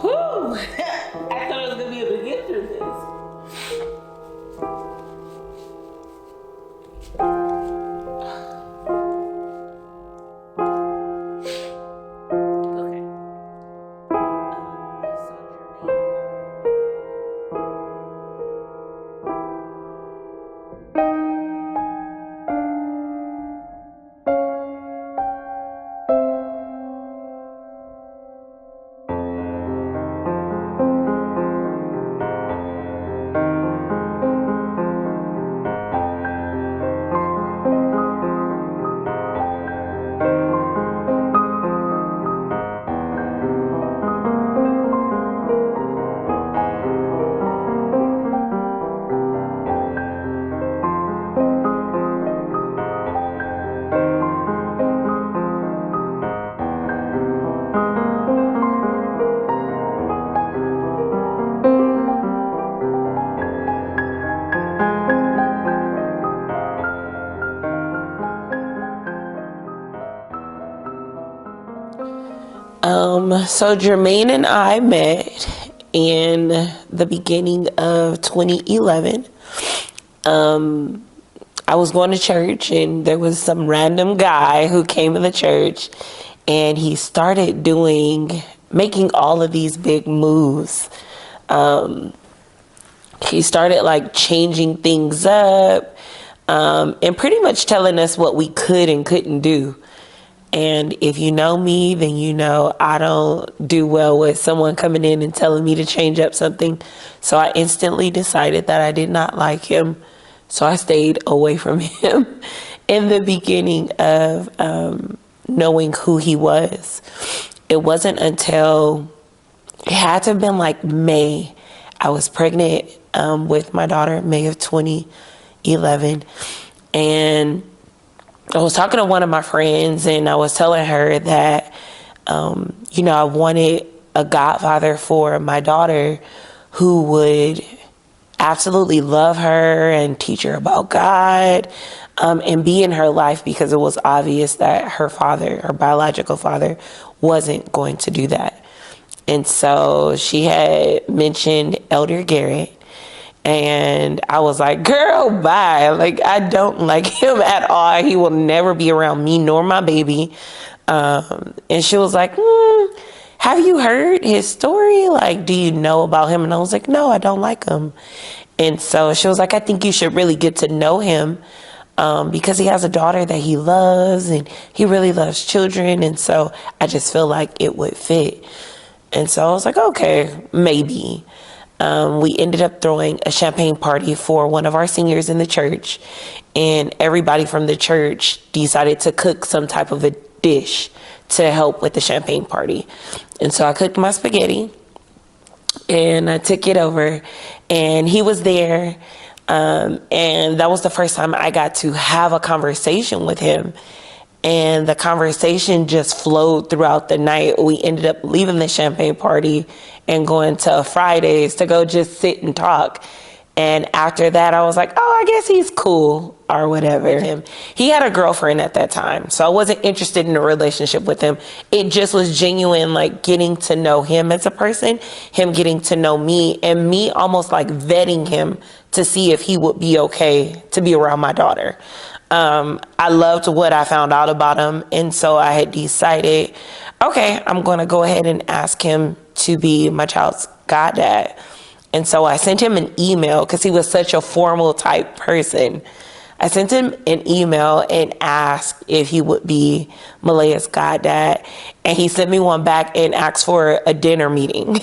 Whew. I thought I was going to be able to get through this. So Jermaine and I met in the beginning of 2011. I was going to church and there was some random guy who came to the church and he started making all of these big moves. He started like changing things up, and pretty much telling us what we could and couldn't do. And if you know me, then you know I don't do well with someone coming in and telling me to change up something. So I instantly decided that I did not like him. So I stayed away from him in the beginning of knowing who he was. It wasn't until it had to have been like May. I was pregnant with my daughter, May of 2011. And I was talking to one of my friends and I was telling her that, I wanted a godfather for my daughter who would absolutely love her and teach her about God, and be in her life, because it was obvious that her biological father, wasn't going to do that. And so she had mentioned Elder Garrett. And I was like, girl, bye. Like, I don't like him at all. He will never be around me nor my baby. And she was like, have you heard his story? Like, do you know about him? And I was like, no, I don't like him. And so she was like, I think you should really get to know him, because he has a daughter that he loves and he really loves children. And so I just feel like it would fit. And so I was like, okay, maybe. We ended up throwing a champagne party for one of our seniors in the church, and everybody from the church decided to cook some type of a dish to help with the champagne party. And so I cooked my spaghetti and I took it over, and he was there. And that was the first time I got to have a conversation with him. And the conversation just flowed throughout the night. We ended up leaving the champagne party and going to Fridays to go just sit and talk. And after that, I was like, oh, I guess he's cool or whatever. He had a girlfriend at that time, so I wasn't interested in a relationship with him. It just was genuine, like getting to know him as a person, him getting to know me, and me almost like vetting him to see if he would be okay to be around my daughter. I loved what I found out about him. And so I had decided, okay, I'm going to go ahead and ask him to be my child's goddad. And so I sent him an email because he was such a formal type person. I sent him an email and asked if he would be Malea's goddad. And he sent me one back and asked for a dinner meeting.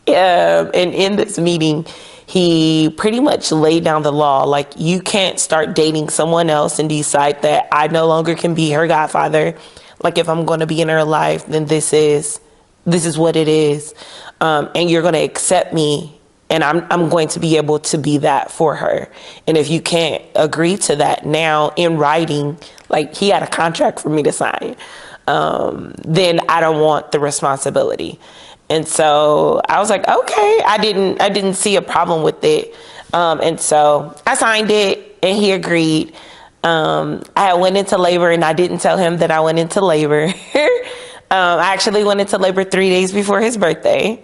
And in this meeting, he pretty much laid down the law. Like, you can't start dating someone else and decide that I no longer can be her godfather. Like, if I'm going to be in her life, then this is what it is. And you're going to accept me, and I'm going to be able to be that for her. And if you can't agree to that now in writing, like he had a contract for me to sign, then I don't want the responsibility. And so I was like, okay, I didn't see a problem with it. And so I signed it and he agreed. I went into labor and I didn't tell him that I went into labor. I actually went into labor 3 days before his birthday.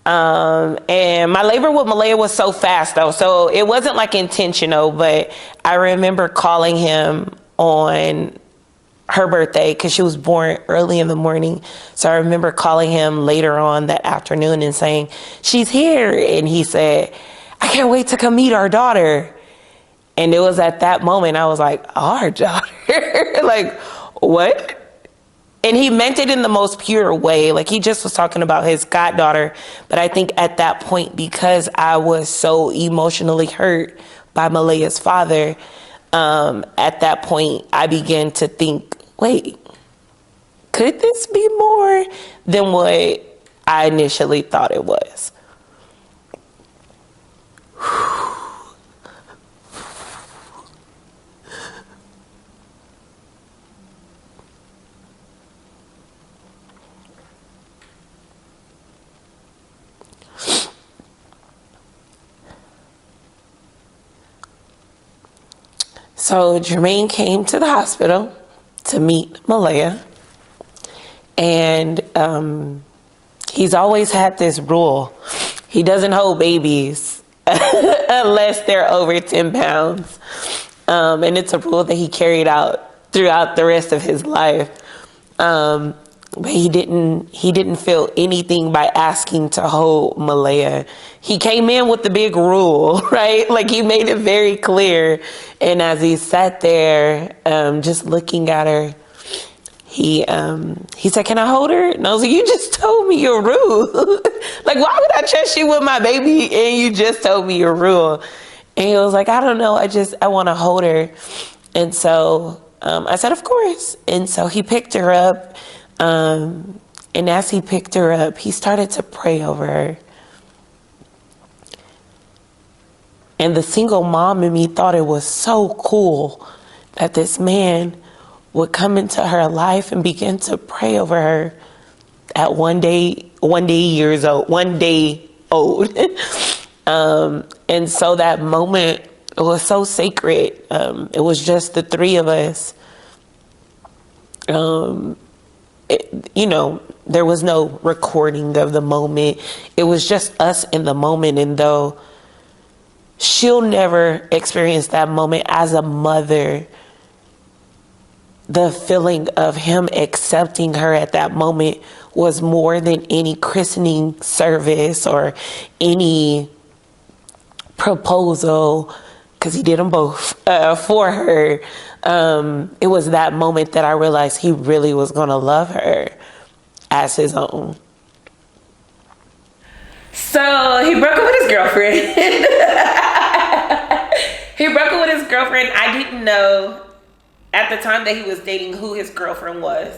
And my labor with Malaya was so fast though. So it wasn't like intentional, but I remember calling him on her birthday because she was born early in the morning. So I remember calling him later on that afternoon and saying, she's here. And he said, I can't wait to come meet our daughter. And it was at that moment I was like, our daughter? Like, what? And he meant it in the most pure way. Like, he just was talking about his goddaughter. But I think at that point, because I was so emotionally hurt by Malaya's father, at that point, I began to think, wait, could this be more than what I initially thought it was? So Jermaine came to the hospital to meet Malaya. And he's always had this rule. He doesn't hold babies unless they're over 10 pounds. And it's a rule that he carried out throughout the rest of his life. But he didn't feel anything by asking to hold Malaya. He came in with the big rule, right? Like, he made it very clear. And as he sat there, just looking at her, he said, can I hold her? And I was like, you just told me your rule. Like, why would I trust you with my baby and you just told me your rule? And he was like, I don't know. I want to hold her. And so I said, of course. And so he picked her up. And as he picked her up, he started to pray over her. And the single mom in me thought it was so cool that this man would come into her life and begin to pray over her at one day old. And so that moment, it was so sacred. It was just the three of us. There was no recording of the moment. It was just us in the moment. And though she'll never experience that moment as a mother, the feeling of him accepting her at that moment was more than any christening service or any proposal, because he did them both for her. It was that moment that I realized he really was going to love her as his own. So he broke up with his girlfriend. I didn't know at the time that he was dating who his girlfriend was.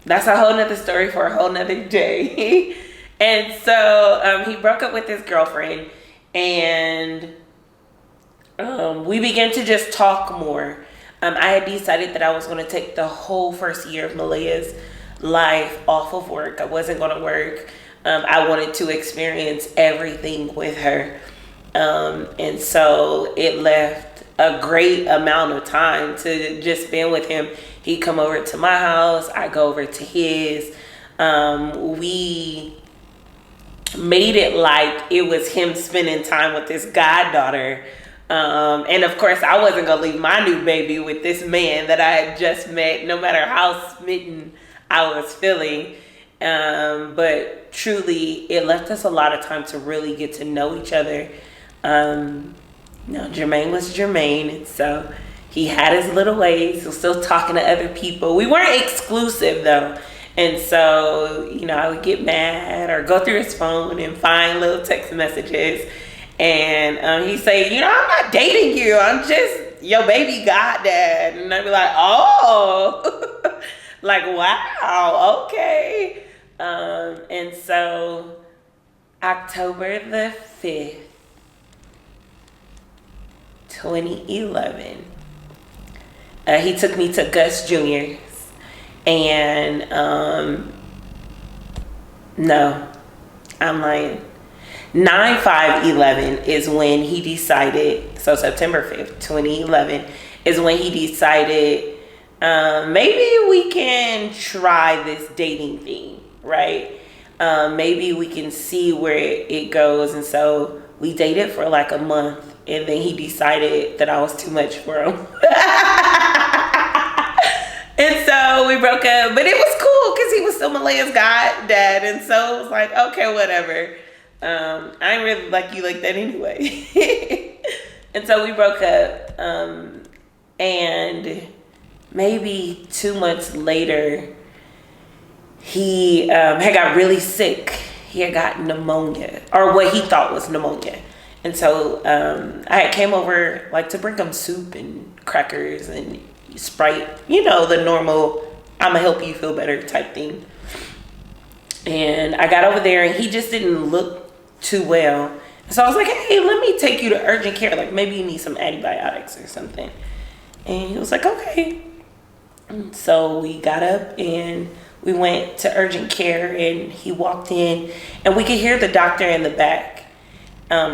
That's a whole nother story for a whole nother day. And so he broke up with his girlfriend, and we began to just talk more. I had decided that I was going to take the whole first year of Malaya's life off of work. I wasn't going to work. I wanted to experience everything with her. And so it left a great amount of time to just spend with him. He'd come over to my house. I go over to his. We made it like it was him spending time with his goddaughter. And of course, I wasn't going to leave my new baby with this man that I had just met, no matter how smitten I was feeling. But truly, it left us a lot of time to really get to know each other. Jermaine was Jermaine, and so he had his little ways. He was still talking to other people. We weren't exclusive, though. And so, I would get mad or go through his phone and find little text messages. And he'd say, I'm not dating you. I'm just your baby goddad. And I'd be like, oh, like, wow, okay. And so October the 5th, 2011, he took me to Gus Jr.'s. And no, I'm lying. 9/5/11 is when he decided, so September 5th, 2011 is when he decided, maybe we can try this dating thing, right? Maybe we can see where it goes. And so we dated for like a month, and then he decided that I was too much for him. And so we broke up, but it was cool because he was still Malaya's dad, and so it was like, okay, whatever. I ain't really like you like that anyway. And so we broke up, and maybe 2 months later, he had got really sick. He had got pneumonia, or what he thought was pneumonia. And so I had came over like to bring him soup and crackers and Sprite, you know, the normal I'm gonna help you feel better type thing. And I got over there and he just didn't look too well. So I was like, hey, let me take you to urgent care. Like maybe you need some antibiotics or something. And he was like, okay. And so we got up and we went to urgent care, and he walked in and we could hear the doctor in the back.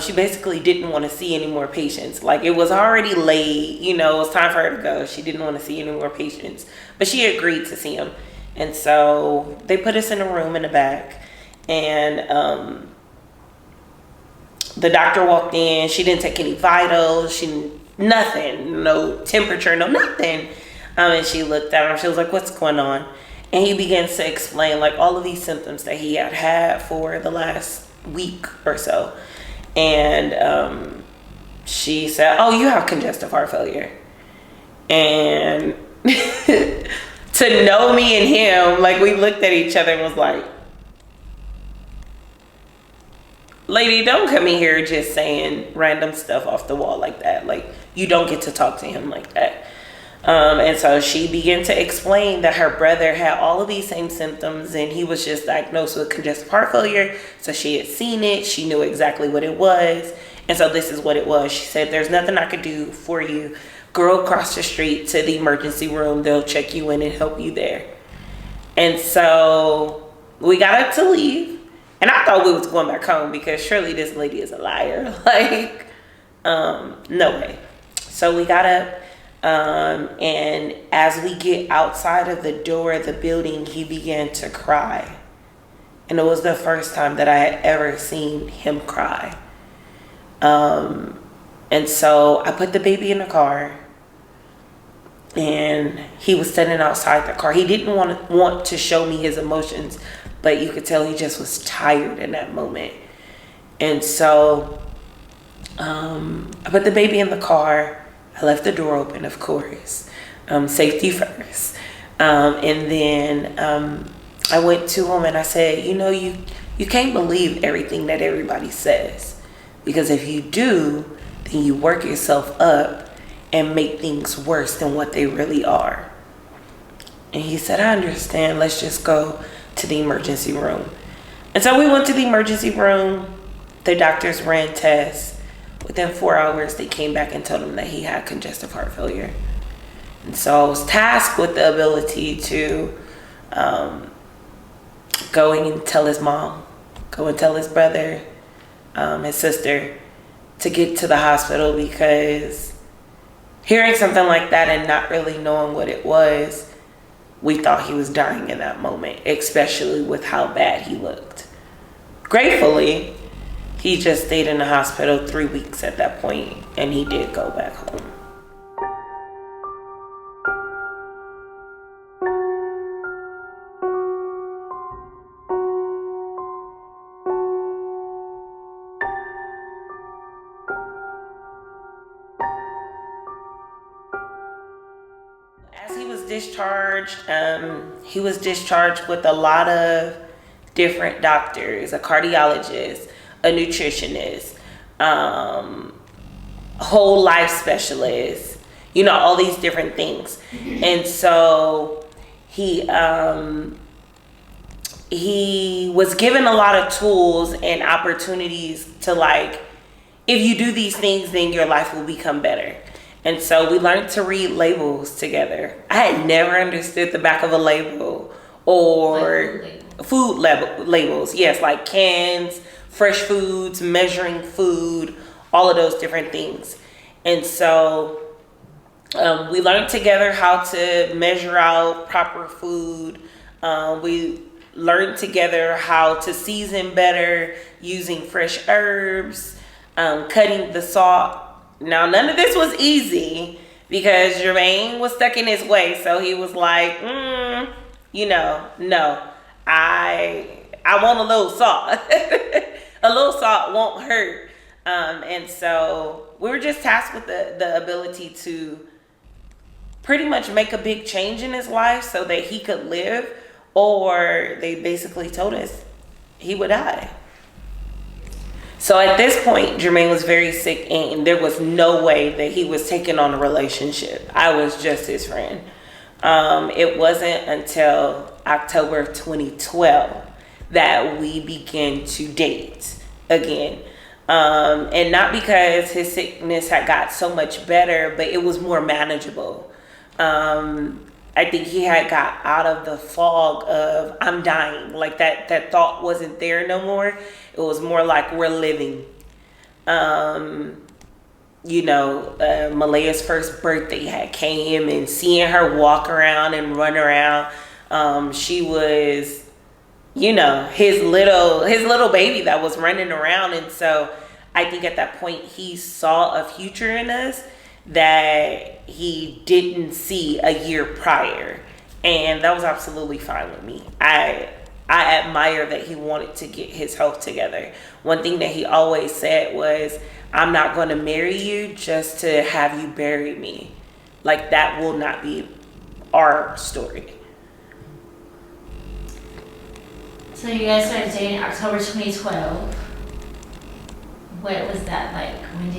She basically didn't want to see any more patients. Like it was already late, you know, it was time for her to go. She didn't want to see any more patients, but she agreed to see him. And so they put us in a room in the back, and the doctor walked in. She didn't take any vitals. Nothing, no temperature, no nothing. And she looked at him. She was like, what's going on? And he begins to explain like all of these symptoms that he had for the last week or so. And she said, oh, you have congestive heart failure. And to know me and him, like we looked at each other and was like, lady, don't come in here just saying random stuff off the wall like that. Like you don't get to talk to him like that. And so she began to explain that her brother had all of these same symptoms, and he was just diagnosed with congestive heart failure. So she had seen it. She knew exactly what it was. And so this is what it was. She said, there's nothing I could do for you. Go across the street to the emergency room. They'll check you in and help you there. And so we got up to leave. And I thought we was going back home because surely this lady is a liar. Like, no way. So we got up. And as we get outside of the door of the building, he began to cry. And it was the first time that I had ever seen him cry. And so I put the baby in the car, and he was standing outside the car. He didn't want to show me his emotions, but you could tell he just was tired in that moment. And so I put the baby in the car. I left the door open, of course, safety first. And then I went to him and I said, you know, you can't believe everything that everybody says, because if you do, then you work yourself up and make things worse than what they really are. And he said, I understand. Let's just go to the emergency room. And so we went to the emergency room. The doctors ran tests. Within 4 hours, they came back and told him that he had congestive heart failure. And so I was tasked with the ability to go and tell his mom, go and tell his brother, his sister, to get to the hospital, because hearing something like that and not really knowing what it was, we thought he was dying in that moment, especially with how bad he looked. Gratefully, he just stayed in the hospital 3 weeks at that point, and he did go back home. As he was discharged with a lot of different doctors, a cardiologist, a nutritionist, whole life specialist, you know, all these different things. And so he was given a lot of tools and opportunities to, like, if you do these things, then your life will become better. And so we learned to read labels together. I had never understood the back of a label, or like food labels. Yes, like cans, fresh foods, measuring food, all of those different things. And so we learned together how to measure out proper food. We learned together how to season better using fresh herbs, cutting the salt. Now, none of this was easy because Jermaine was stuck in his way. So he was like, no, I want a little salt. A little salt won't hurt. And so we were just tasked with the ability to pretty much make a big change in his life so that he could live, or they basically told us he would die. So at this point, Jermaine was very sick and there was no way that he was taking on a relationship. I was just his friend. It wasn't until October of 2012 that we began to date again. And not because his sickness had got so much better, but it was more manageable. I think he had got out of the fog of I'm dying. Like that thought wasn't there no more. It was more like we're living. Malaya's first birthday had came, and seeing her walk around and run around, she was, his little baby that was running around. And so I think at that point he saw a future in us that he didn't see a year prior, and that was absolutely fine with me. I admire that he wanted to get his health together. One thing that he always said was, I'm not going to marry you just to have you bury me. Like, that will not be our story. So you guys started dating October 2012. What was that like? When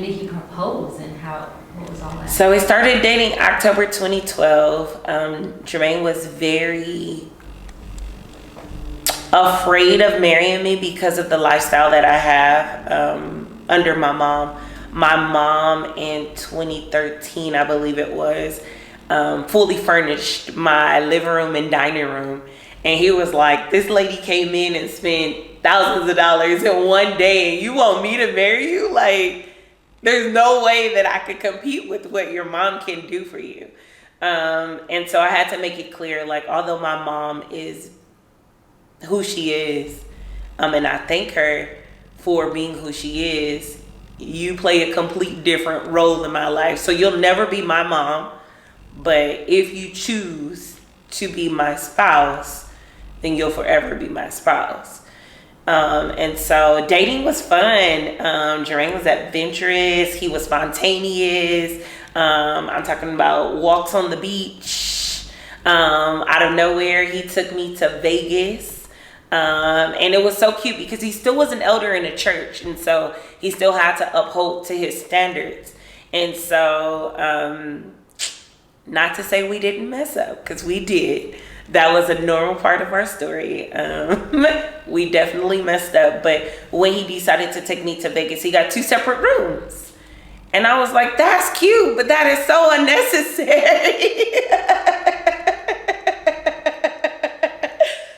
did he propose, and what was all that? So we started dating October 2012. Jermaine was very afraid of marrying me because of the lifestyle that I have under my mom. My mom in 2013, I believe it was, fully furnished my living room and dining room. And he was like, this lady came in and spent thousands of dollars in one day, and you want me to marry you? Like, there's no way that I could compete with what your mom can do for you. And so I had to make it clear, like, although my mom is who she is, and I thank her for being who she is, you play a complete different role in my life. So you'll never be my mom, but if you choose to be my spouse, then you'll forever be my spouse. And so dating was fun. Jermaine was adventurous. He was spontaneous. I'm talking about walks on the beach. Out of nowhere, he took me to Vegas. And it was so cute because he still was an elder in the church. And so he still had to uphold to his standards. And so, not to say we didn't mess up, because we did. That was a normal part of our story. We definitely messed up. But when he decided to take me to Vegas, he got 2 separate rooms. And I was like, that's cute, but that is so unnecessary.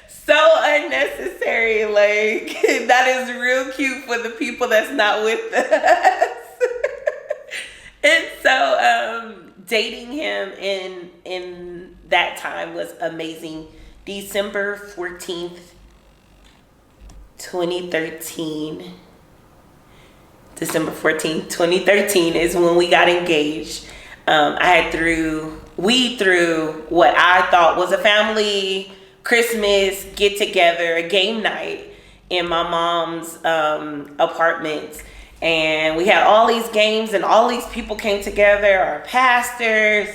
So unnecessary. Like, that is real cute for the people that's not with us. And so, dating him in that time was amazing. December 14th, 2013. December 14th, 2013 is when we got engaged. We threw what I thought was a family Christmas get together, a game night in my mom's apartment. And we had all these games and all these people came together, our pastors,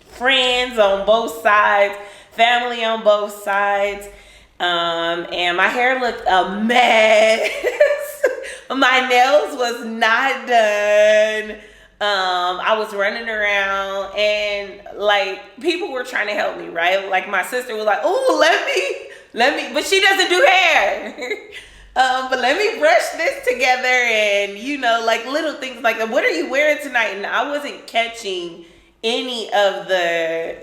friends on both sides, family on both sides. And my hair looked a mess. My nails was not done. I was running around and like people were trying to help me, right? Like my sister was like, oh, let me, but she doesn't do hair. But let me brush this together, and like little things like, what are you wearing tonight? And I wasn't catching any of the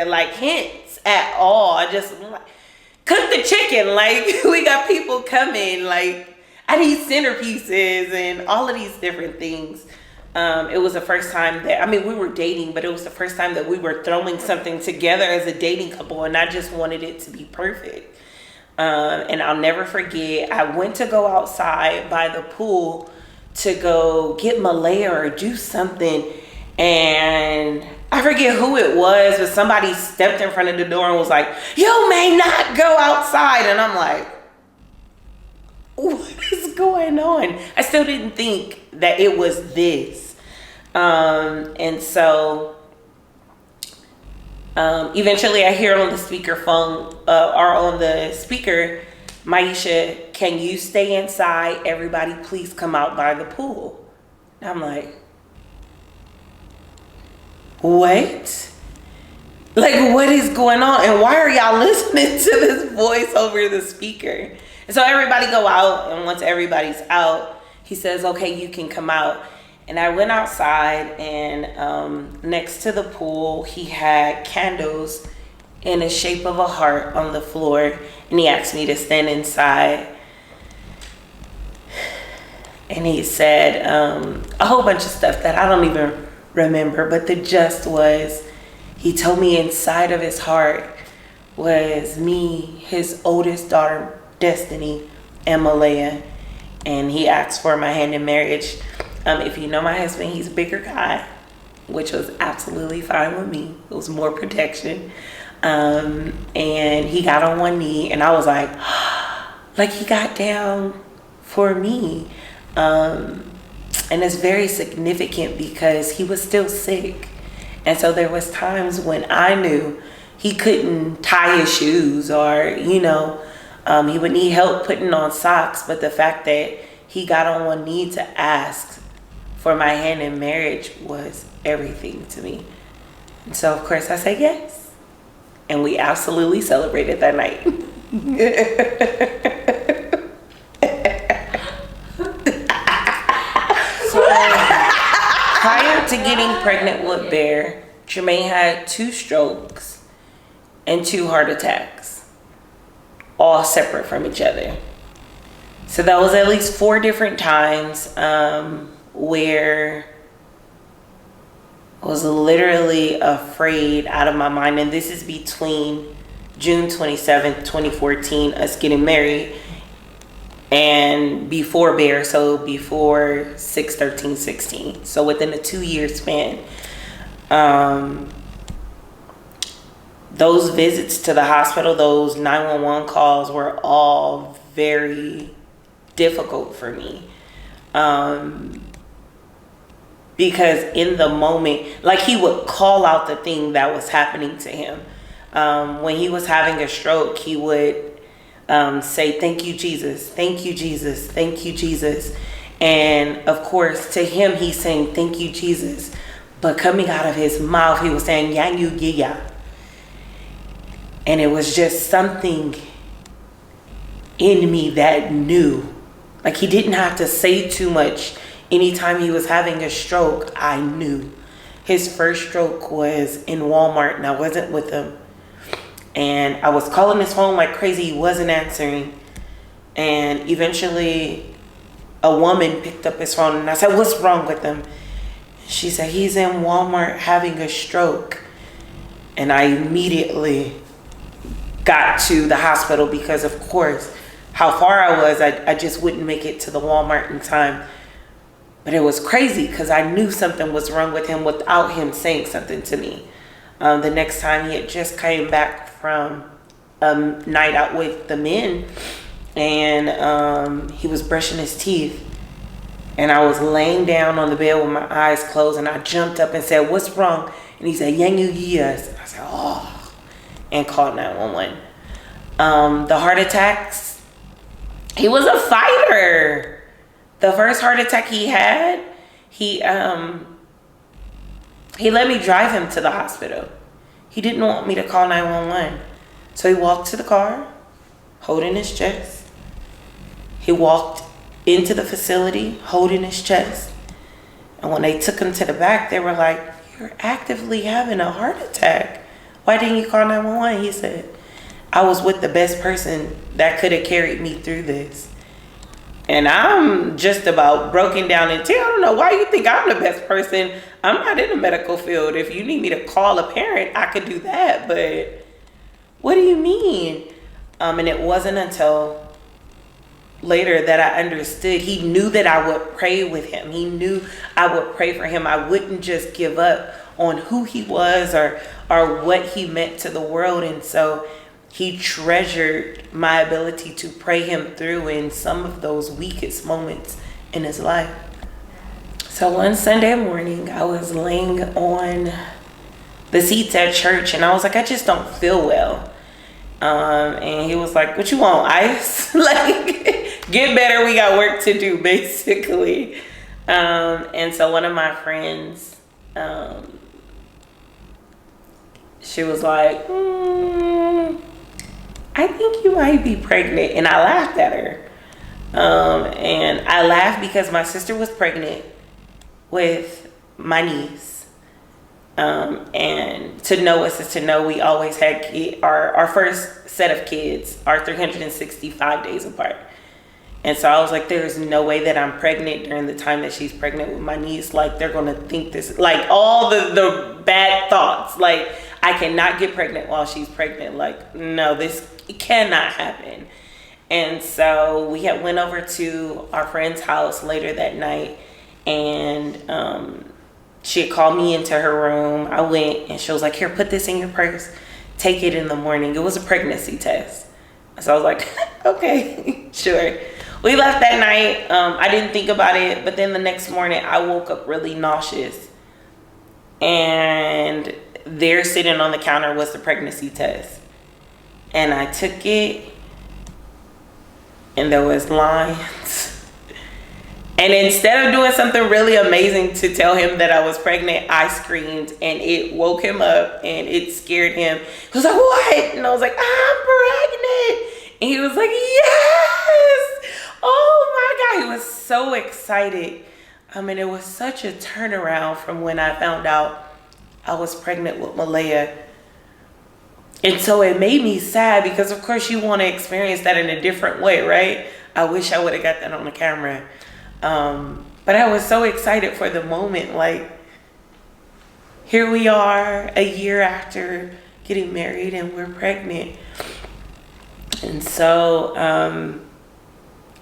like hints at all. cook the chicken. Like, we got people coming. Like, I need centerpieces and all of these different things. It was the first time that, I mean, we were dating, but it was the first time that we were throwing something together as a dating couple, and I just wanted it to be perfect. And I'll never forget, I went to go outside by the pool to go get Malaya or do something, and I forget who it was, but somebody stepped in front of the door and was like, "You may not go outside." And I'm like, what is going on? I still didn't think that it was this. And so eventually I hear on the speakerphone, or on the speaker, "Myeshia, can you stay inside? Everybody please come out by the pool." And I'm like, what? Like, what is going on? And why are y'all listening to this voice over the speaker? And so everybody go out, and once everybody's out, he says, "Okay, you can come out." And I went outside, and next to the pool, he had candles in the shape of a heart on the floor, and he asked me to stand inside. And he said a whole bunch of stuff that I don't even remember, but the gist was, he told me inside of his heart was me, his oldest daughter, Destiny, and Malaya, and he asked for my hand in marriage. If you know my husband, he's a bigger guy, which was absolutely fine with me. It was more protection. And he got on one knee, and I was like, like, he got down for me. And it's very significant because he was still sick. And so there was times when I knew he couldn't tie his shoes, or, you know, he would need help putting on socks. But the fact that he got on one knee to ask for my hand in marriage was everything to me. And so, of course, I said yes. And we absolutely celebrated that night. So, prior to getting pregnant with Bear, Jermaine had 2 strokes and 2 heart attacks, all separate from each other. So that was at least 4 different times where I was literally afraid out of my mind. And this is between June 27th, 2014, us getting married, and before Bear, so before 6/13/16. So within a 2-year span. Those visits to the hospital, those 911 calls were all very difficult for me. Because in the moment, like, he would call out the thing that was happening to him. When he was having a stroke, he would say, "Thank you, Jesus. Thank you, Jesus. Thank you, Jesus." And of course, to him, he's saying, "Thank you, Jesus." But coming out of his mouth, he was saying, "Yang you giya." And it was just something in me that knew. Like, he didn't have to say too much. Anytime he was having a stroke, I knew. His first stroke was in Walmart, and I wasn't with him. And I was calling his phone like crazy. He wasn't answering. And eventually, a woman picked up his phone, and I said, "What's wrong with him?" She said, "He's in Walmart having a stroke." And I immediately got to the hospital because, of course, how far I was, I just wouldn't make it to the Walmart in time. But it was crazy because I knew something was wrong with him without him saying something to me. The next time, he had just came back from a night out with the men, and he was brushing his teeth. And I was laying down on the bed with my eyes closed, and I jumped up and said, "What's wrong?" And he said, "Yang you yes." I said, "Oh," and called 911. The heart attacks, he was a fighter. The first heart attack he had, he let me drive him to the hospital. He didn't want me to call 911. So he walked to the car, holding his chest. He walked into the facility, holding his chest. And when they took him to the back, they were like, "You're actively having a heart attack. Why didn't you call 911? He said, I was with the best person that could have carried me through this. And I'm just about broken down in tears. I don't know why you think I'm the best person. I'm not in the medical field. If you need me to call a parent, I could do that. But what do you mean? And it wasn't until later that I understood. He knew that I would pray with him. He knew I would pray for him. I wouldn't just give up on who he was or what he meant to the world. And so he treasured my ability to pray him through in some of those weakest moments in his life. So one Sunday morning, I was laying on the seats at church and I was like, I just don't feel well. And he was like, what you want, ice? Like, get better, we got work to do, basically. And so one of my friends, she was like, I think you might be pregnant. And I laughed at her. And I laughed because my sister was pregnant with my niece. And to know us is to know we always had our first set of kids are 365 days apart. And so I was like, there's no way that I'm pregnant during the time that she's pregnant with my niece. Like, they're going to think this, like all the bad thoughts, like I cannot get pregnant while she's pregnant. Like, no, this cannot happen. And so we had went over to our friend's house later that night, and she had called me into her room. I went and she was like, here, put this in your purse, take it in the morning. It was a pregnancy test. So I was like, okay, sure. We left that night. I didn't think about it, but then the next morning I woke up really nauseous, and there sitting on the counter was the pregnancy test. And I took it, and there was lines. And instead of doing something really amazing to tell him that I was pregnant, I screamed, and it woke him up and it scared him. He was like, what? And I was like, I'm pregnant. And he was like, yes. Oh my God. He was so excited. And it was such a turnaround from when I found out I was pregnant with Myeshia. And so it made me sad because, of course, you want to experience that in a different way, right? I wish I would have got that on the camera. But I was so excited for the moment. Like, here we are a year after getting married and we're pregnant. And so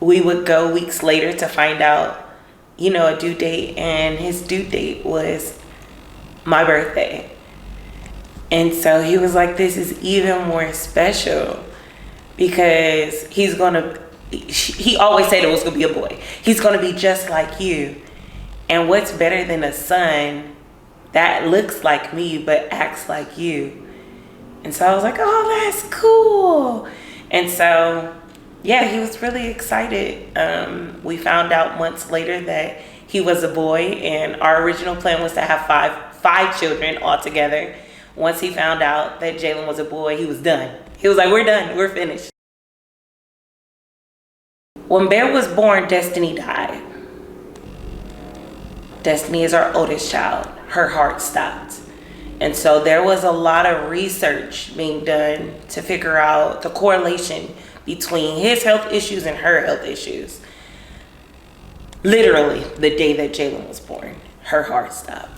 we would go weeks later to find out, a due date. And his due date was my birthday. And so he was like, this is even more special because he always said it was going to be a boy. He's going to be just like you. And what's better than a son that looks like me but acts like you? And so I was like, oh, that's cool. And so, yeah, he was really excited. We found out months later that he was a boy, and our original plan was to have five children altogether. Once he found out that Jalen was a boy, he was done. He was like, we're done. We're finished. When Bear was born, Destiny died. Destiny is our oldest child. Her heart stopped. And so there was a lot of research being done to figure out the correlation between his health issues and her health issues. Literally, the day that Jalen was born, her heart stopped.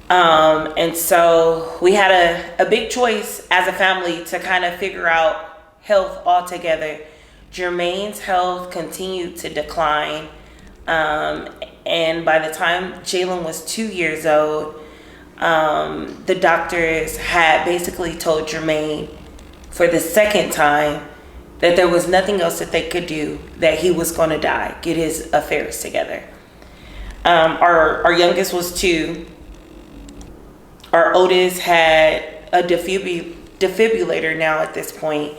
And so we had a big choice as a family to kind of figure out health altogether. Jermaine's health continued to decline. And by the time Jalen was 2 years old, the doctors had basically told Jermaine for the second time that there was nothing else that they could do, that he was going to die, get his affairs together. Our youngest was 2. Our oldest had a defibrillator now at this point.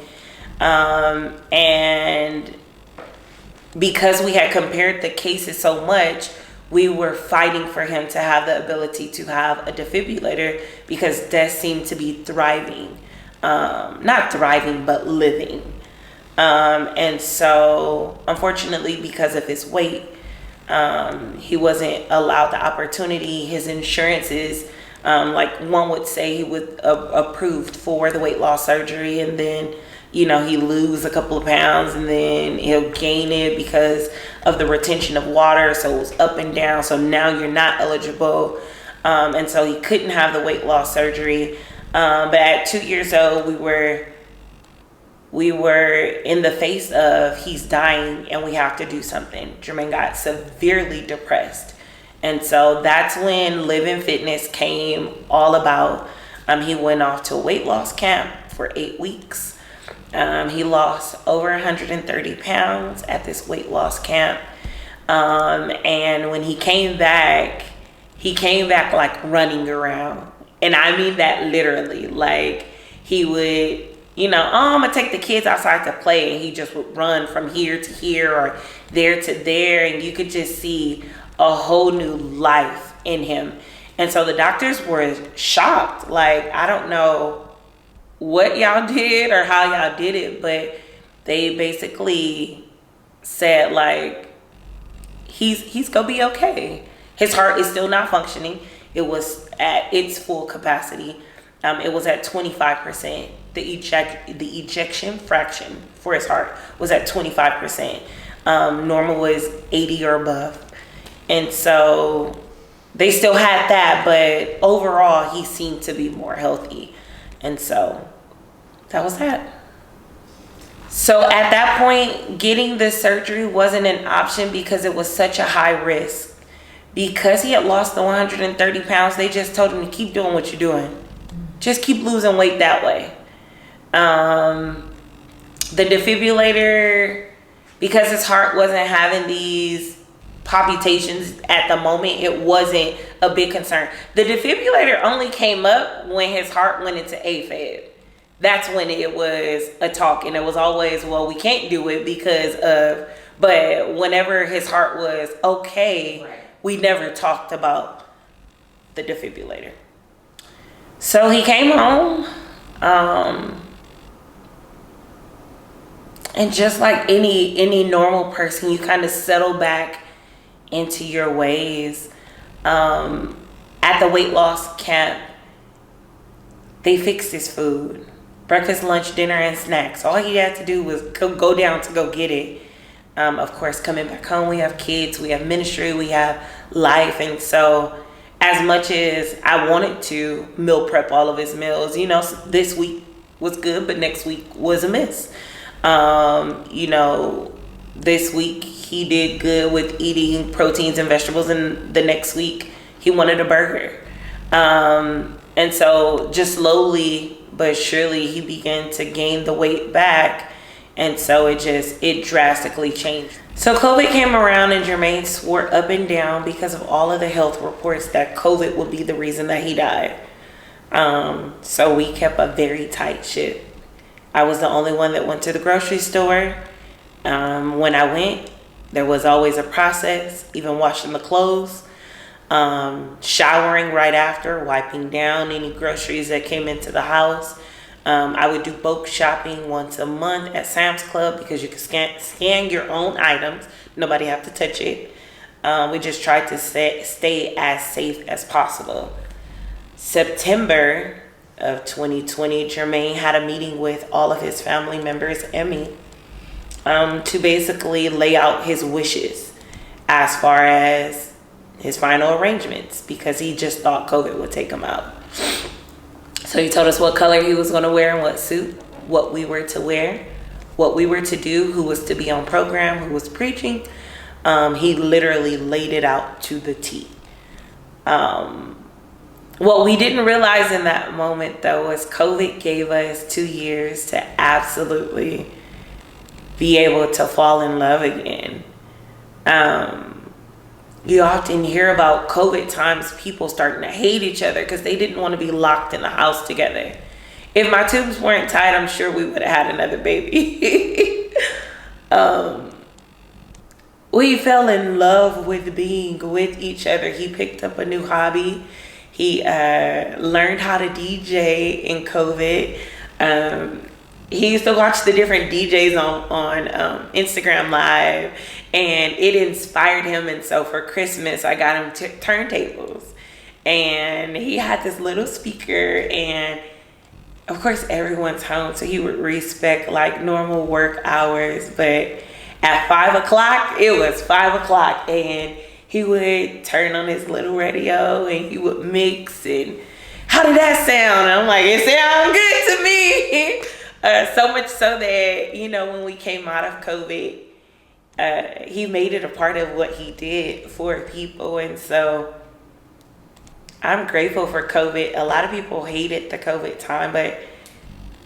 And because we had compared the cases so much, we were fighting for him to have the ability to have a defibrillator because Des seemed to be thriving. Not thriving, but living. And so, unfortunately, because of his weight, he wasn't allowed the opportunity. His insurances Like one would say he was approved for the weight loss surgery, and then he lose a couple of pounds and then he'll gain it because of the retention of water. So it was up and down. So now you're not eligible. And so he couldn't have the weight loss surgery. But at 2 years old, we were in the face of he's dying and we have to do something. Jermaine got severely depressed. And so that's when Live in Fitness came all about. He went off to a weight loss camp for 8 weeks. He lost over 130 pounds at this weight loss camp. And when he came back like running around. And I mean that literally. Like he would, I'm gonna take the kids outside to play, and he just would run from here to here or there to there, and you could just see a whole new life in him. And so the doctors were shocked. Like, I don't know what y'all did or how y'all did it, but they basically said like he's gonna be okay. His heart is still not functioning. It was at its full capacity. It was at 25%. The ejection fraction for his heart was at 25%. Normal was 80 or above. And so they still had that, but overall he seemed to be more healthy. And so that was that. So at that point, getting the surgery wasn't an option because it was such a high risk. Because he had lost the 130 pounds, they just told him to keep doing what you're doing. Just keep losing weight that way. The defibrillator, because his heart wasn't having these palpitations at the moment, it wasn't a big concern. The defibrillator only came up when his heart went into AFib. That's when it was a talk, and it was always, well, we can't do it because of, but whenever his heart was okay, right, we never talked about the defibrillator. So he came home, and just like any normal person, you kind of settle back into your ways. At the weight loss camp, they fixed his food. Breakfast, lunch, dinner, and snacks. All he had to do was go down to go get it. Of course, coming back home, we have kids, we have ministry, we have life. And so as much as I wanted to meal prep all of his meals, this week was good, but next week was a miss. This week he did good with eating proteins and vegetables, and the next week he wanted a burger. And so just slowly but surely he began to gain the weight back. And so it drastically changed. So COVID came around and Jermaine swore up and down because of all of the health reports that COVID would be the reason that he died. So we kept a very tight ship. I was the only one that went to the grocery store. When I went, there was always a process, even washing the clothes, showering right after, wiping down any groceries that came into the house. I would do bulk shopping once a month at Sam's Club because you could scan your own items. Nobody have to touch it. We just tried to stay as safe as possible. September of 2020, Jermaine had a meeting with all of his family members and me to basically lay out his wishes as far as his final arrangements, because he just thought COVID would take him out. So he told us what color he was going to wear and what suit, what we were to wear, what we were to do, who was to be on program, who was preaching. He literally laid it out to the T. What we didn't realize in that moment, though, was COVID gave us 2 years to absolutely be able to fall in love again. You often hear about COVID times, people starting to hate each other because they didn't want to be locked in the house together. If my tubes weren't tied, I'm sure we would have had another baby. We fell in love with being with each other. He picked up a new hobby. He learned how to DJ in COVID. He used to watch the different DJs on Instagram Live, and it inspired him. And so for Christmas, I got him turntables. And he had this little speaker, and of course everyone's home, so he would respect like normal work hours. But at 5 o'clock, it was 5 o'clock, and he would turn on his little radio and he would mix. And how did that sound? And I'm like, it sounds good to me. So much so that, you know, when we came out of COVID, he made it a part of what he did for people. And so I'm grateful for COVID. A lot of people hated the COVID time, but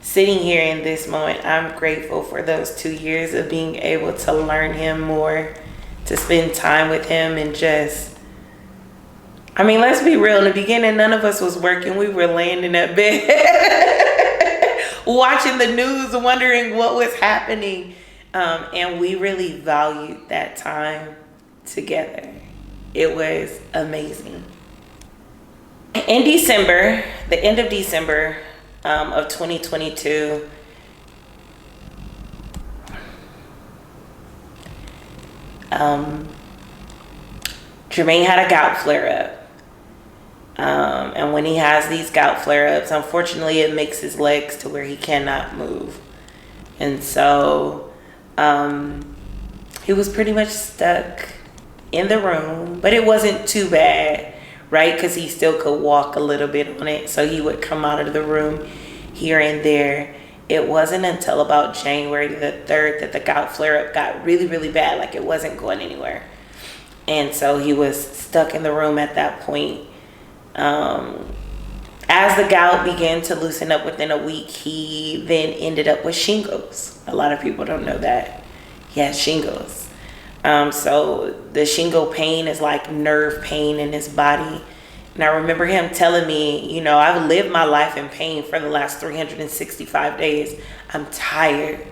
sitting here in this moment, I'm grateful for those 2 years of being able to learn him more, to spend time with him, and just, I mean, let's be real. In the beginning, none of us was working. We were laying in that bed, watching the news, wondering what was happening. And we really valued that time together. It was amazing. In December, the end of December of 2022, Jermaine had a gout flare-up. And when he has these gout flare-ups, unfortunately, it makes his legs to where he cannot move. And so he was pretty much stuck in the room, but it wasn't too bad, right? Because he still could walk a little bit on it. So he would come out of the room here and there. It wasn't until about January the 3rd that the gout flare-up got really, really bad. Like, it wasn't going anywhere. And so he was stuck in the room at that point. As the gout began to loosen up within a week, he then ended up with shingles. A lot of people don't know that. He has shingles. So the shingle pain is like nerve pain in his body. And I remember him telling me, you know, I've lived my life in pain for the last 365 days. I'm tired.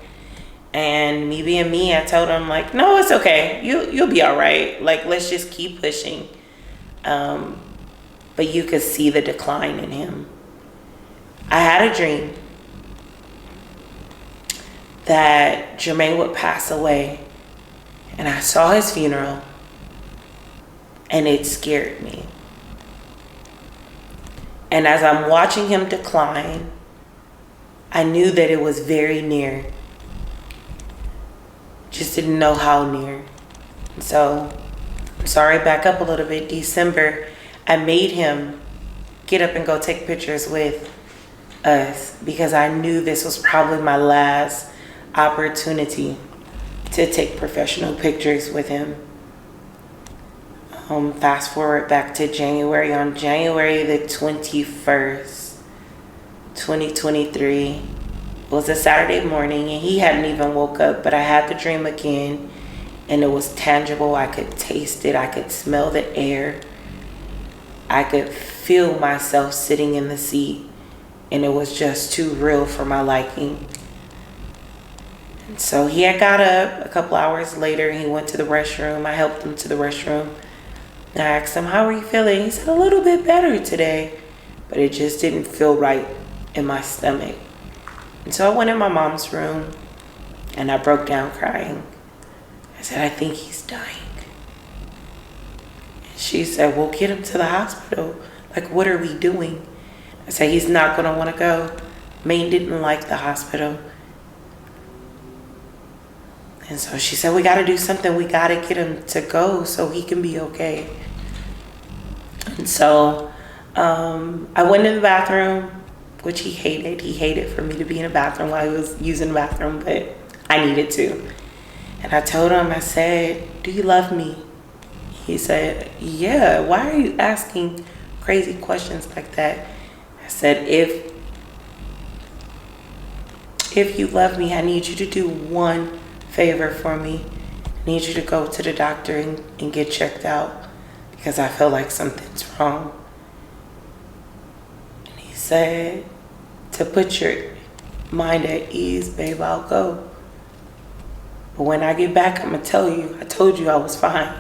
And me being me, I told him, like, no, it's okay. You'll be all right. Like, let's just keep pushing. But you could see the decline in him. I had a dream that Jermaine would pass away. And I saw his funeral. And it scared me. And as I'm watching him decline, I knew that it was very near. Just didn't know how near. So, I'm sorry, back up a little bit. December, I made him get up and go take pictures with us because I knew this was probably my last opportunity to take professional pictures with him. Fast forward back to January. On January the 21st, 2023, it was a Saturday morning, and he hadn't even woke up, but I had the dream again, and it was tangible. I could taste it. I could smell the air. I could feel myself sitting in the seat, and it was just too real for my liking. And so he had got up a couple hours later. He went to the restroom. I helped him to the restroom. I asked him, how are you feeling? He said, a little bit better today, but it just didn't feel right in my stomach. And so I went in my mom's room and I broke down crying. I said, I think he's dying. And she said, well, get him to the hospital. Like, what are we doing? I said, he's not going to want to go. Maine didn't like the hospital. And so she said, we got to do something. We got to get him to go so he can be okay. And so I went in the bathroom, which he hated. He hated for me to be in the bathroom while he was using the bathroom, but I needed to. And I told him, I said, do you love me? He said, yeah. Why are you asking crazy questions like that? I said, if you love me, I need you to do one favor for me. I need you to go to the doctor and get checked out because I feel like something's wrong. And he said, to put your mind at ease, babe, I'll go. But when I get back, I'm going to tell you, I told you I was fine.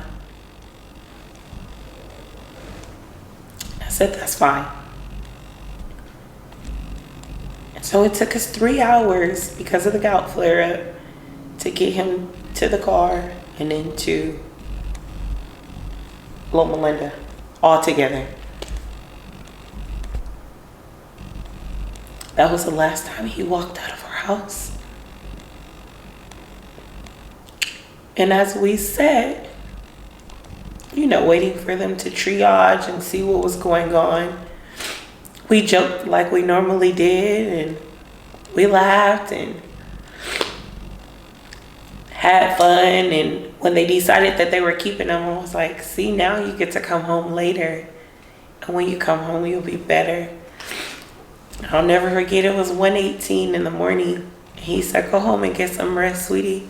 I said, that's fine. And so it took us 3 hours because of the gout flare-up to get him to the car and then to Loma Linda all together. That was the last time he walked out of our house. And as we sat, waiting for them to triage and see what was going on, we joked like we normally did, and we laughed and had fun. And when they decided that they were keeping him, I was like, see, now you get to come home later. And when you come home, you'll be better. I'll never forget, it was 1:18 in the morning. He said, go home and get some rest, sweetie.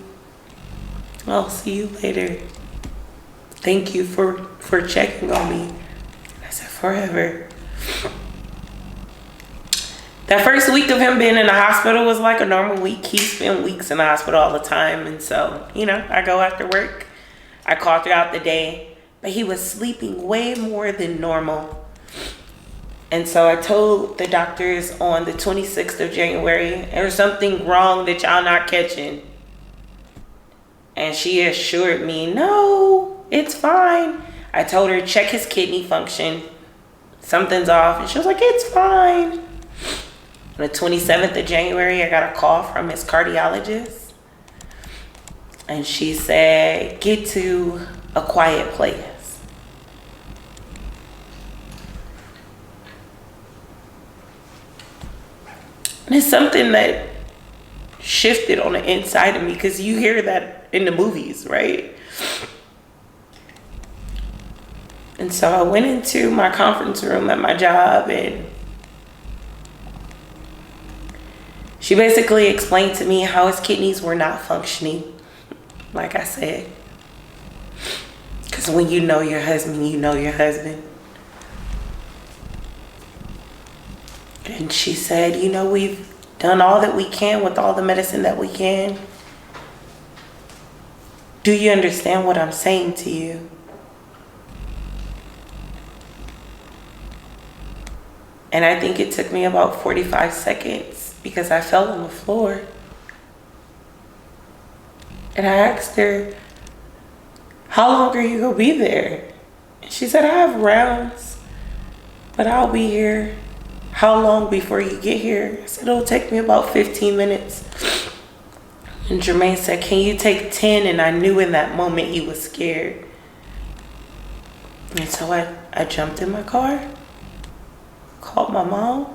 I'll see you later. Thank you for checking on me. I said, forever. That first week of him being in the hospital was like a normal week. He spent weeks in the hospital all the time. And so, I go after work. I call throughout the day. But he was sleeping way more than normal. And so I told the doctors on the 26th of January, there's something wrong that y'all not catching. And she assured me, no, it's fine. I told her, check his kidney function. Something's off. And she was like, it's fine. On the 27th of January, I got a call from his cardiologist. And she said, get to a quiet place. And it's something that shifted on the inside of me, because you hear that in the movies, right? And so I went into my conference room at my job, and she basically explained to me how his kidneys were not functioning, like I said. Because when you know your husband, you know your husband. And she said, we've done all that we can with all the medicine that we can. Do you understand what I'm saying to you? And I think it took me about 45 seconds because I fell on the floor. And I asked her, how long are you going to be there? And she said, I have rounds, but I'll be here. How long before you get here? I said, it'll take me about 15 minutes. And Jermaine said, can you take 10? And I knew in that moment he was scared. And so I jumped in my car, called my mom,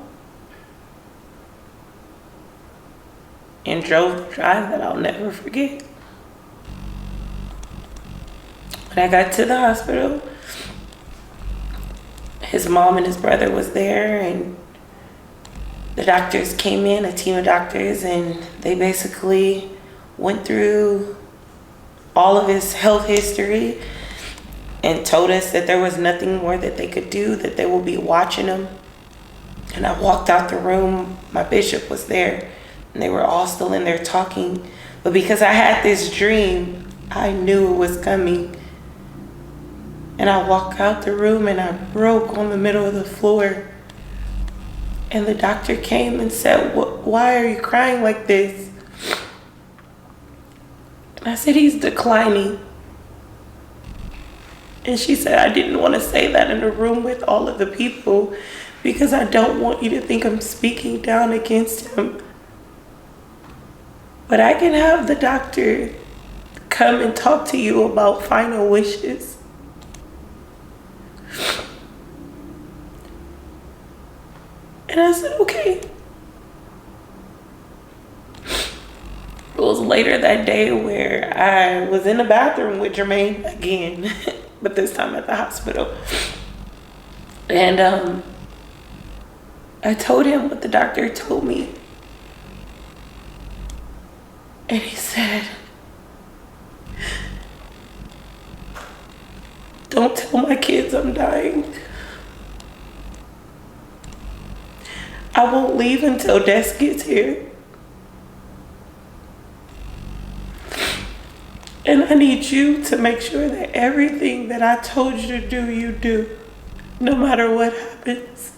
and drove the drive that I'll never forget. When I got to the hospital, his mom and his brother was there, and the doctors came in, a team of doctors, and they basically went through all of his health history and told us that there was nothing more that they could do, that they will be watching him. And I walked out the room, my bishop was there, and they were all still in there talking. But because I had this dream, I knew it was coming. And I walked out the room and I broke on the middle of the floor. And the doctor came and said, why are you crying like this? And I said, he's declining. And she said, I didn't want to say that in a room with all of the people because I don't want you to think I'm speaking down against him. But I can have the doctor come and talk to you about final wishes. And I said, okay. It was later that day where I was in the bathroom with Jermaine again, but this time at the hospital. And I told him what the doctor told me. And he said, don't tell my kids I'm dying. I won't leave until death gets here. And I need you to make sure that everything that I told you to do, you do, no matter what happens.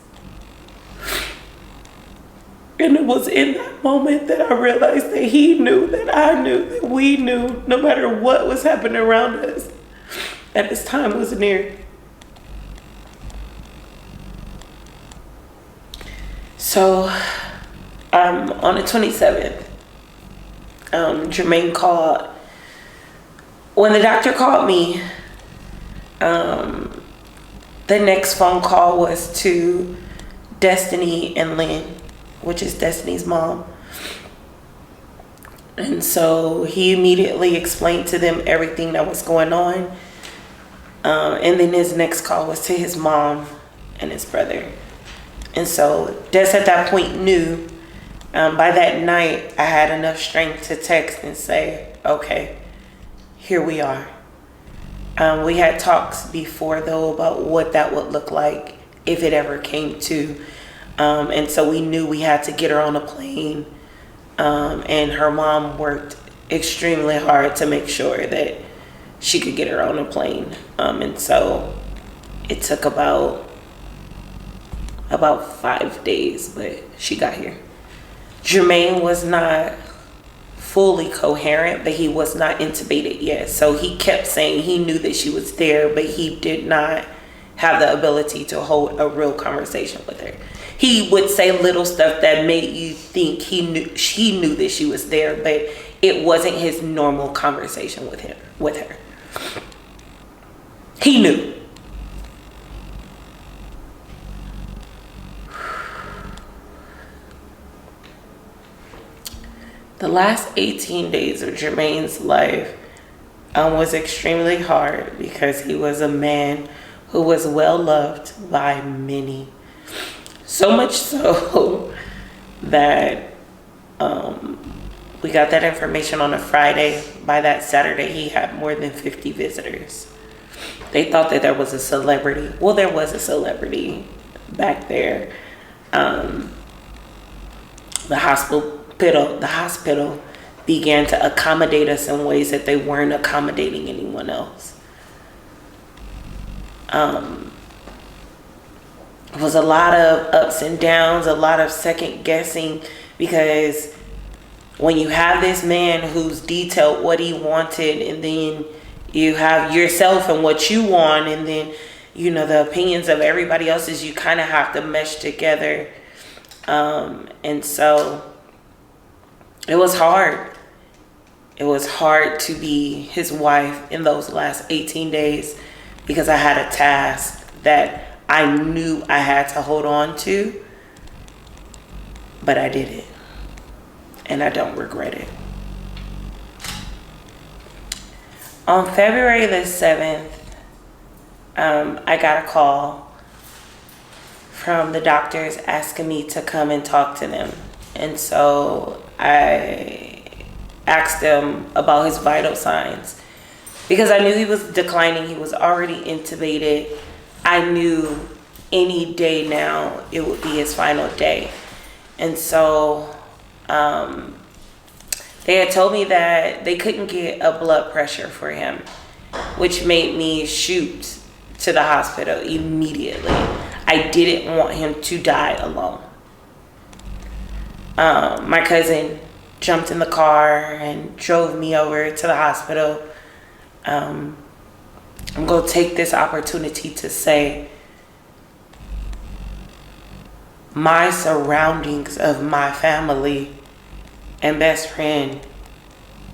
And it was in that moment that I realized that he knew, that I knew, that we knew, no matter what was happening around us, that his time was near. So On the 27th, Jermaine called. When the doctor called me, the next phone call was to Destiny and Lynn, which is Destiny's mom. And so he immediately explained to them everything that was going on. And then his next call was to his mom and his brother. And so Des at that point knew. By that night, I had enough strength to text and say, okay, here we are. We had talks before, though, about what that would look like if it ever came to. And so we knew we had to get her on a plane. And her mom worked extremely hard to make sure that she could get her on a plane. And so it took about 5 days, but she got here. Jermaine was not fully coherent, but he was not intubated yet. So he kept saying he knew that she was there, but he did not have the ability to hold a real conversation with her. He would say little stuff that made you think he knew that she was there, but it wasn't his normal conversation with her. He knew. The last 18 days of Jermaine's life was extremely hard because he was a man who was well loved by many. So much so that we got that information on a Friday. By that Saturday, he had more than 50 visitors. They thought that there was a celebrity. Well, there was a celebrity back there. The hospital began to accommodate us in ways that they weren't accommodating anyone else. It was a lot of ups and downs, a lot of second guessing, because when you have this man who's detailed what he wanted, and then you have yourself and what you want, and then the opinions of everybody else's, you kind of have to mesh together. And so it was hard. It was hard to be his wife in those last 18 days because I had a task that I knew I had to hold on to, but I did it, and I don't regret it. On February the 7th, I got a call from the doctors asking me to come and talk to them. And so I asked them about his vital signs because I knew he was declining. He was already intubated. I knew any day now it would be his final day. And so they had told me that they couldn't get a blood pressure for him, which made me shoot to the hospital immediately. I didn't want him to die alone. My cousin jumped in the car and drove me over to the hospital. I'm going to take this opportunity to say my surroundings of my family and best friend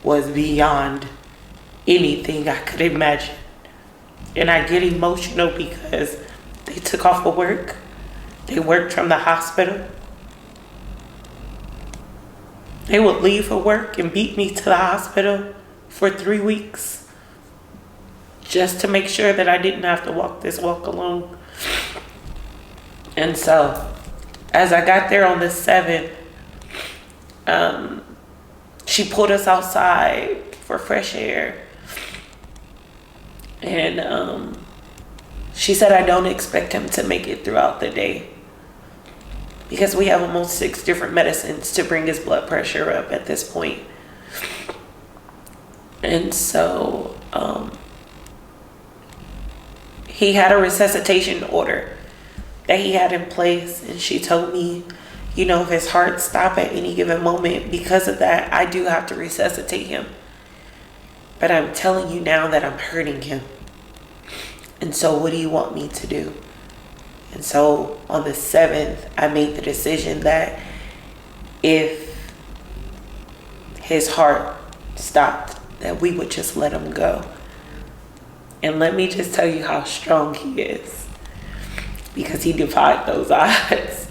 was beyond anything I could imagine. And I get emotional because they took off of work. They worked from the hospital. They would leave for work and beat me to the hospital for 3 weeks just to make sure that I didn't have to walk this walk alone. And so, as I got there on the 7th, she pulled us outside for fresh air. And she said, I don't expect him to make it throughout the day because we have almost 6 different medicines to bring his blood pressure up at this point. And so he had a resuscitation order that he had in place. And she told me, if his heart stopped at any given moment, because of that, I do have to resuscitate him. But I'm telling you now that I'm hurting him. And so what do you want me to do? And so on the 7th, I made the decision that if his heart stopped, that we would just let him go. And let me just tell you how strong he is, because he defied those odds.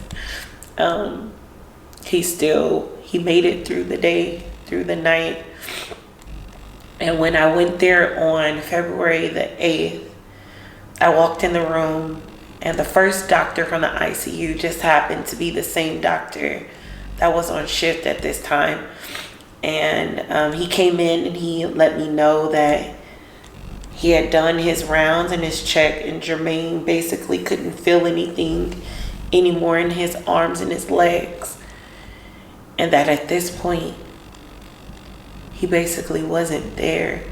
He made it through the day, through the night. And when I went there on February the 8th, I walked in the room, and the first doctor from the ICU just happened to be the same doctor that was on shift at this time. And he came in and he let me know that he had done his rounds and his check, and Jermaine basically couldn't feel anything anymore in his arms and his legs. And that at this point, he basically wasn't there.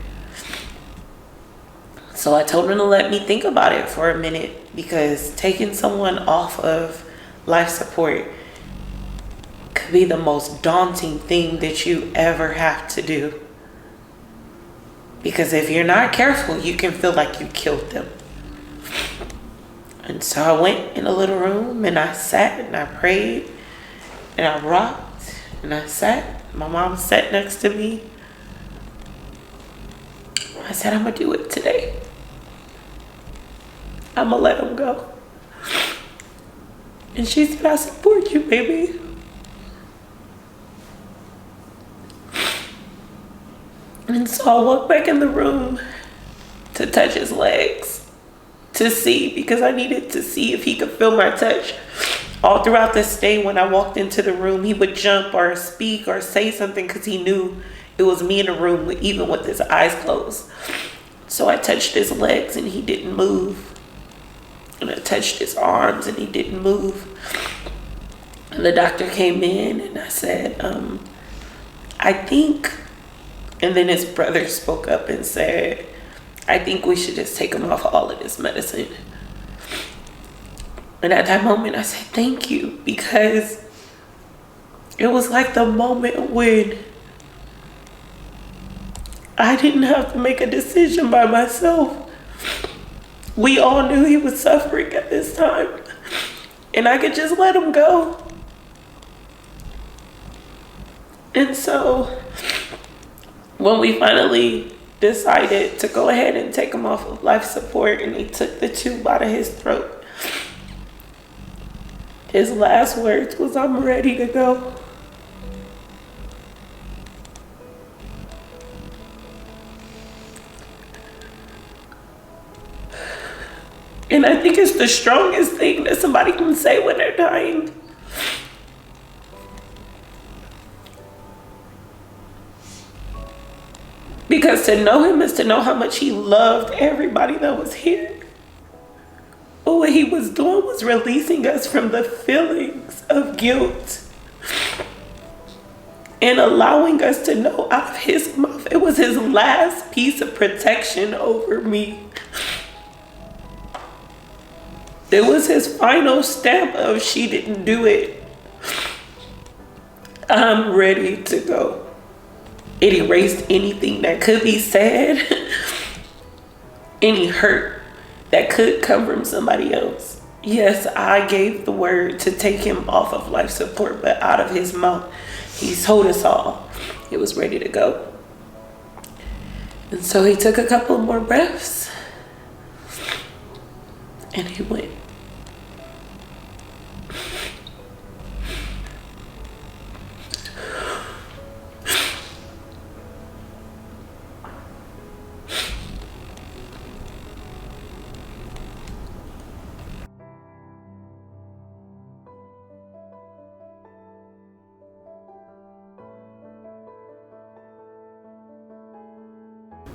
So I told him to let me think about it for a minute, because taking someone off of life support could be the most daunting thing that you ever have to do. Because if you're not careful, you can feel like you killed them. And so I went in a little room and I sat and I prayed and I rocked and I sat. My mom sat next to me. I said, I'm gonna do it today. I'm gonna let him go. And she said, I support you, baby. And so I walked back in the room to touch his legs, to see, because I needed to see if he could feel my touch. All throughout this day, when I walked into the room, he would jump or speak or say something because he knew it was me in the room, even with his eyes closed. So I touched his legs and he didn't move. And I touched his arms and he didn't move. And the doctor came in and I said, I think, and then his brother spoke up and said, I think we should just take him off all of this medicine. And at that moment I said, thank you, because it was like the moment when I didn't have to make a decision by myself. We all knew he was suffering at this time, and I could just let him go. And so when we finally decided to go ahead and take him off of life support and they took the tube out of his throat, his last words was, I'm ready to go. And I think it's the strongest thing that somebody can say when they're dying. Because to know him is to know how much he loved everybody that was here. But what he was doing was releasing us from the feelings of guilt and allowing us to know out of his mouth, it was his last piece of protection over me. It was his final stamp of, she didn't do it. I'm ready to go. It erased anything that could be said, any hurt that could come from somebody else. Yes, I gave the word to take him off of life support, but out of his mouth, he told us all it was ready to go. And so he took a couple more breaths and he went.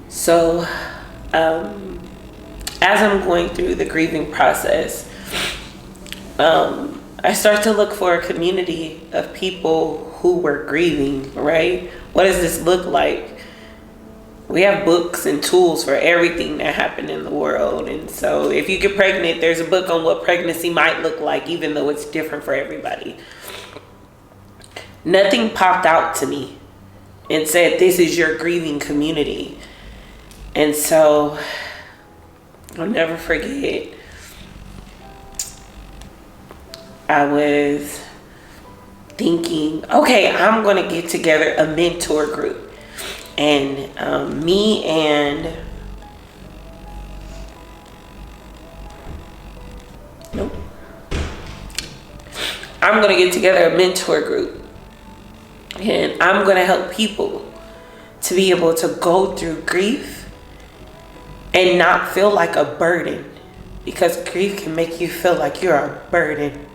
So, as I'm going through the grieving process, I start to look for a community of people who were grieving, right? What does this look like? We have books and tools for everything that happened in the world. And so if you get pregnant, there's a book on what pregnancy might look like, even though it's different for everybody. Nothing popped out to me and said, this is your grieving community. And so I'll never forget, I was thinking, okay, I'm going to get together a mentor group. And me and nope. I'm going to get together a mentor group. And I'm going to help people to be able to go through grief and not feel like a burden. Because grief can make you feel like you're a burden,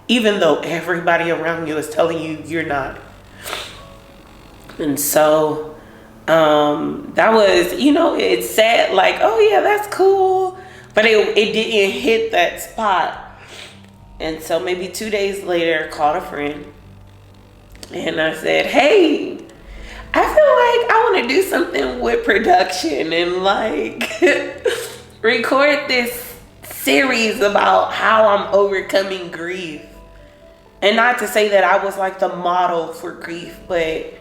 even though everybody around you is telling you you're not. And so that was, it's sad, like, oh yeah, that's cool. But it didn't hit that spot. And so maybe 2 days later, I called a friend. And I said, hey, I feel like I want to do something with production and like record this series about how I'm overcoming grief. And not to say that I was like the model for grief, but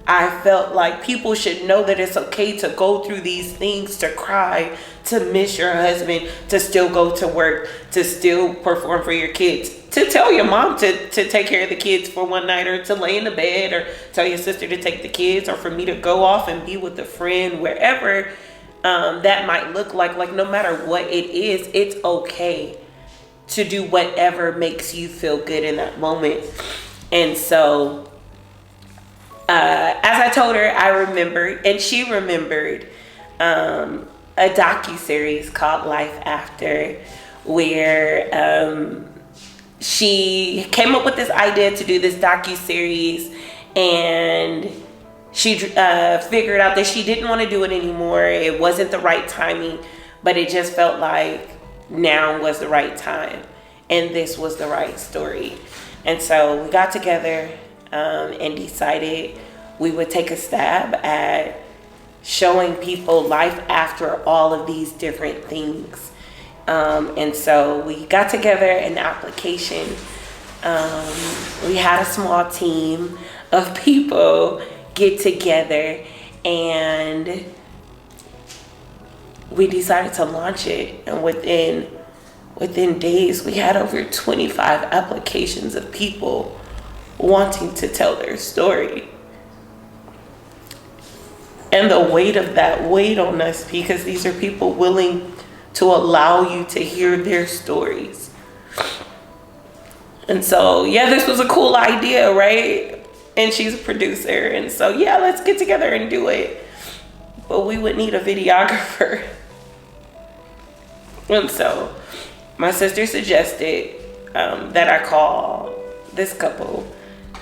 I felt like people should know that it's okay to go through these things, to cry, to miss your husband, to still go to work, to still perform for your kids, to tell your mom to take care of the kids for one night, or to lay in the bed, or tell your sister to take the kids, or for me to go off and be with a friend, wherever that might look like no matter what it is, it's okay to do whatever makes you feel good in that moment. And so as I told her, I remembered, and she remembered a docuseries called Life After, where she came up with this idea to do this docuseries, and she figured out that she didn't want to do it anymore. It wasn't the right timing, but it just felt like now was the right time, and this was the right story. And so we got together and decided we would take a stab at showing people life after all of these different things. And so we got together an application. We had a small team of people get together, and we decided to launch it. And within days, we had over 25 applications of people wanting to tell their story. And the weight of that weighed on us, because these are people willing to allow you to hear their stories. And so, yeah, this was a cool idea, right? And she's a producer. And so, yeah, let's get together and do it. But we would need a videographer. And so my sister suggested that I call this couple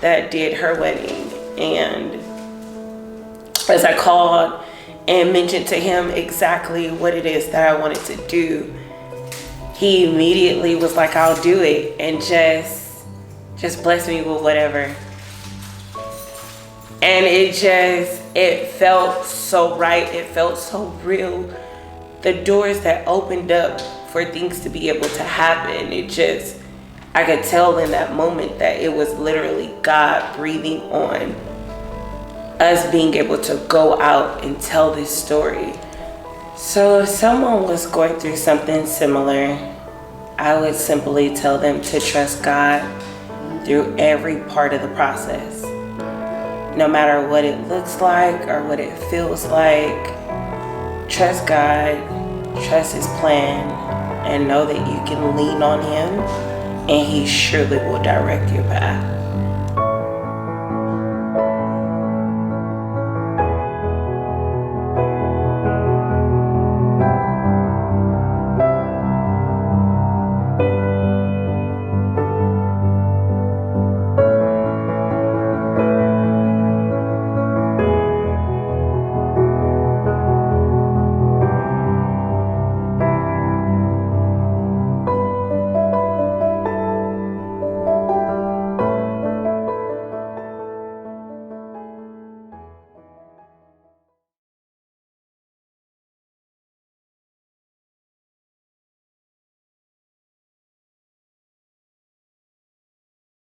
that did her wedding. And as I called and mentioned to him exactly what it is that I wanted to do, he immediately was like, I'll do it, and just bless me with whatever. And it felt so right. It felt so real. The doors that opened up for things to be able to happen, I could tell in that moment that it was literally God breathing on us being able to go out and tell this story. So if someone was going through something similar, I would simply tell them to trust God through every part of the process. No matter what it looks like or what it feels like, trust God, trust His plan, and know that you can lean on Him, and He surely will direct your path.